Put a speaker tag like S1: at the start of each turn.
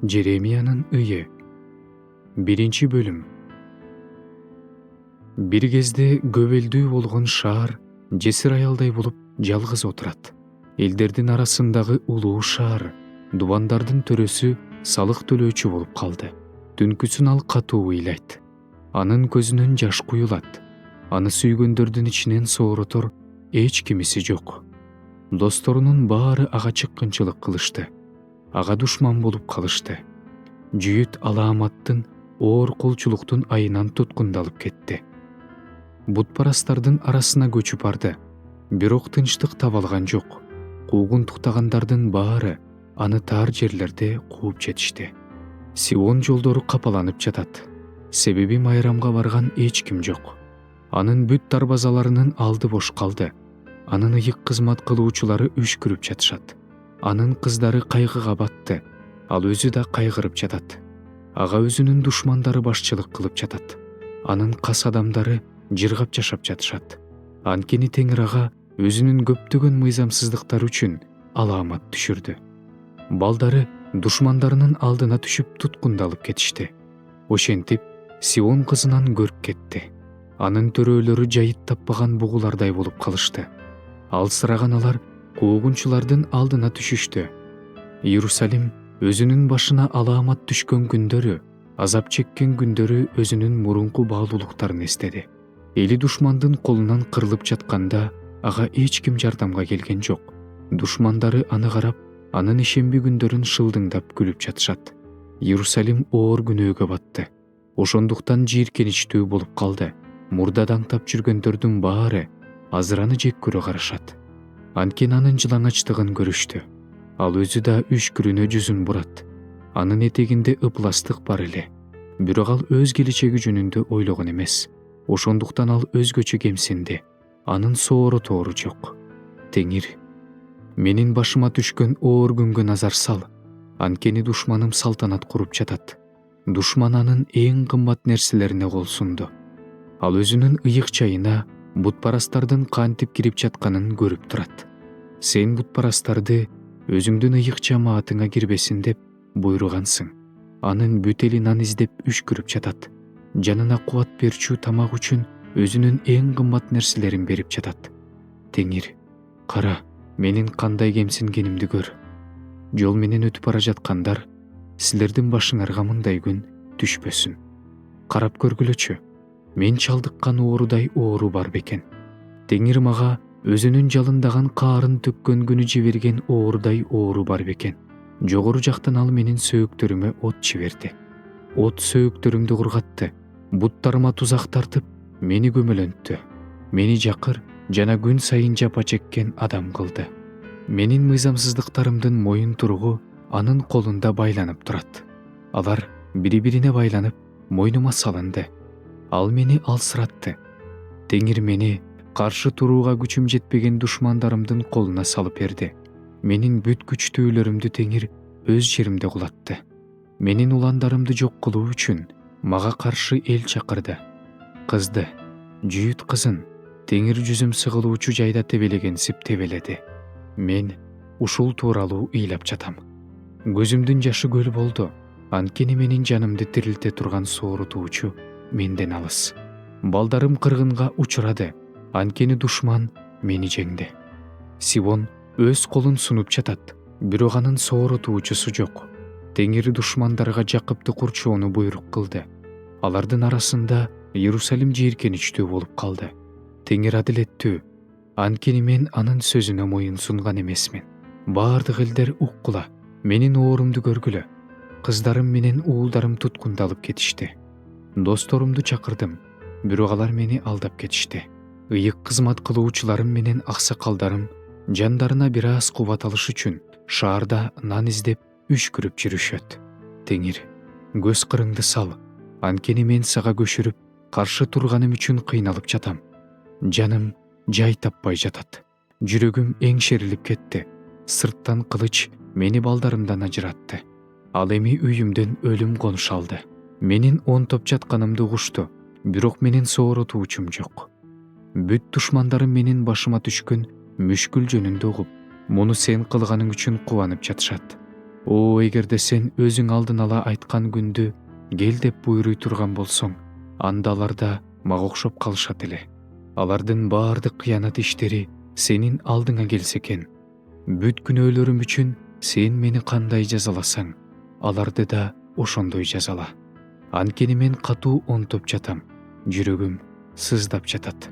S1: Жеремиянын ыйы. Биринчи бөлүм. Бир кезде көбөлдүү болгон шаар жесир аялдай болуп жалгыз отурат. Элдердин арасындагы улуу шаар, дубандардын төрөсү салык төлөөчү болуп калды. Түнкүсүн ал катуу ыйлайт. Анын көзүнөн жаш куюлат. Аны сүйгөндөрдүн ичинен сооротор эч кимиси жок. Досторунун баары ага чыккынчылык кылышты. Ага душман болуп калышты. Жүйүт алааматтын оор колчулуктун айынан туткундалып кетти. Бутпарастардын арасына көчүп барды. Бирок тынчтык таба алган жок. Куугунтуктагандардын баары аны тар жерлерде кууп жетишти. Сион жолдору капаланып жатат. Себеби майрамга барган эч ким жок. Анын бүт дарбазаларынын алды бош калды. Анын ыйык кызмат кылуучулары үшкүрүп жатышат. Анын кыздары кайгыга батты. Ал өзү да кайгырып жатат. Ага өзүнүн душмандары башчылык кылып жатат. Анын кас адамдары жыргап жашап жатышат. Анткени Теңир ага өзүнүн көптөгөн мыйзамсыздыктары үчүн алаамат түшүрдү. Балдары душмандарынын алдына түшүп туткундалып кетишти. Ошентип Сион кызынан көрүп кетти. Анын төрөлөрү жайыт таппаган бугулардай болуп калышты. Алсыраган алар куугунчулардын алдына түшүштү. Иерусалим өзүнүн башына алаамат түшкөн күндөрү, азап чеккен күндөрү өзүнүн мурунку баалуулуктарын эстеди. Эли душмандын колунан кырылып жатканда ага эч ким жардамга келген жок. Душмандары аны карап, анын ишемби күндөрүн шылдыңдап күлүп жатышат. Иерусалим оор күнөөгө батты. Ошондуктан жийиркеничтүү болуп калды. Мурдадан тап жүргөндөрдүн баары азыр аны жек көрө карашат. Анткени анын жылаңачтыгын көрүштү. Ал өзү да үшкүрүнө жүзүн бурат. Анын этегинде ыпластык бар эле. Бирок ал өз келечеги жөнүндө ойлогон эмес. Ошондуктан ал өзгөчө кемсинди. Анын сооротору жок. Теңир, менин башыма түшкөн оор күнгө назар сал. Анткени душманым салтанат куруп жатат. Душман анын эң кымбат нерселерине кол сунду. Ал өзүнүн ыйык чайына бутпарастардын кантип кирип жатканын көрүп турат. Сен бутпарастарды өзүңдүн ыйык жамаатыңа кирбесин деп буйругансың. Анын бүт эли нан издеп үшкүрүп жатат. Жанына кубат берчү тамак үчүн өзүнүн эң кымбат нерселерин берип жатат. Теңир, кара, менин кандай кемсингенимди көр. Жол менен өтүп бара жаткандар, силердин башыңарга мындай күн түшпөсүн. Карап көргүлөчү, мен чалдыккан оорудай оору бар бекен. Теңир мага өзүнүн жалындаган каарын төккөн күнү жиберген оорудай оору бар бекен. Жогору жактан ал менин сөөктөрүмө от жиберди. От сөөктөрүмдү кургатты. Буттарыма тузак тартып, мени көмөлөнттү. Мени жакыр жана күн сайын жапа чеккен адам кылды. Менин мыйзамсыздыктарымдын моюн туругу анын колунда байланып турат. Алар бири-бирине байланып, мойнума салынды. Ал мени алсыратты. Теңир мени каршы турууга күчүм жетпеген душмандарымдын колуна салып берди. Менин бүт күчтүүлөрүмдү Теңир өз жеримде кулатты. Менин уландарымды жок кылуу үчүн мага каршы эл чакырды. Кызды, жүйүт кызын Теңир жүзүм сыгылуучу жайда тебелегенсип тебеледи. Мен ушул тууралуу ыйлап жатам. Көзүмдүн жашы көл болду. Анткени менин жанымды тирилте турган соорутуучу менден алыс. Балдарым кыргынга учурады. Анткени душман мени жеңди. Сион өз колун сунуп жатат, бирок анын соорутуучусу жок. Теңир душмандарга жакыпты курчоону буйрук кылды. Алардын арасында Иерусалим жийиркеничтүү болуп калды. Теңир адилеттүү. Анткени мен анын сөзүнө моюн сунган эмесмин. Баардык элдер уккула, менин оорумду көргүлө. Кыздарым менен уулдарым туткундалып кетишти. Досторумду чакырдым, бирок алар мени алдап кетишти. Ыйык кызмат кылуучуларым менен аксакалдарым жандарына бир аз кубат алыш үчүн шаарда нан издеп үшкүрүп жүрүшөт. Теңир, көз кырыңды сал. Анткени мен сага көшүрүп, каршы турганым үчүн кыйналып жатам. Жаным жай таппай жатат. Жүрөгүм эңшерилип кетти. Сырттан кылыч мени балдарымдан ажыратты. Ал эми үйүмдөн өлүм конуш алды. Менин онтоп жатканымды угушту, бирок менин соорутуучум жок. Бүт душмандарым менин башыма түшкөн мүшкүл жөнүндө угуп, муну сен кылганың үчүн кубанып жатышат. О, эгерде сен өзүң алдын ала айткан күндү кел деп буйруй турган болсоң, анда алар да мага окшоп калышат эле. Алардын баардык кыянат иштери сенин алдыңа келсе экен. Бүт күнөөлөрүм үчүн сен мени кандай жазаласаң, аларды да ошондой жазала. Анткени мен катуу онтоп жатам, жүрөгүм сыздап жатат.